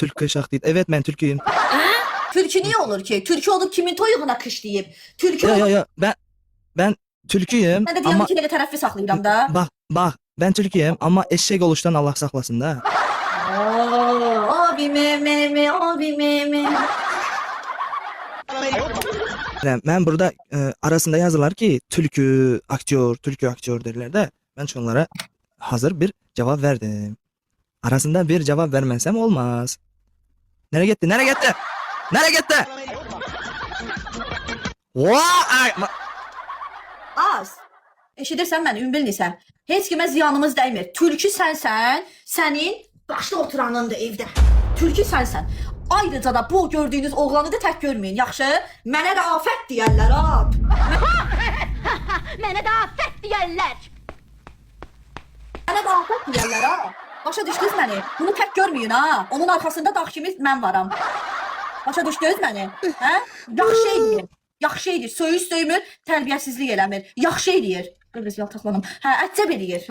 Türk şaxtıydı. Evet, mən türküyüm. Türkü niye olur ki? Türkü olup kimin toyuğuna kış deyip? Türkü Yo olup... yo yo, ben türküyüm Ben de ama diyorum ki tərəfli saxlayıram da. bak ben türküyüm ama eşek oluştan Allah saklasın da. Abi meme, abi meme. Ben burada arasında yazılar ki türkü aktör derler de ben onlara hazır bir cevap verdim. Arasında bir cevap vermezsem olmaz. Nereye gitti? Nereye gitti? Nereye gitti? Vay! Az. Eşidirsən məni, ümbillisən. Heç kimə ziyanımız dəymir. Türkü sənsən, sənin başda oturanındır evdə. Türkü sənsən. Ayrıca da bu gördüyünüz oğlanı da tək görməyin, yaxşı? Mənə də afət deyərlər, ha. Mənə də afət deyərlər. Mənə də afət deyərlər, ha. Başa düşdünüz məni? Bunu tək görməyin, ha. Onun arxasında dağ kimi mən varam. Başa düşdünüz məni? Hə? Yaxşı eləyir. Yaxşı eləyir. Söyüş söymür, tərbiyəsizlik eləmir. Yaxşı eləyir. Qırmızı yaltaqlanım. Hə, ətcəb eləyir.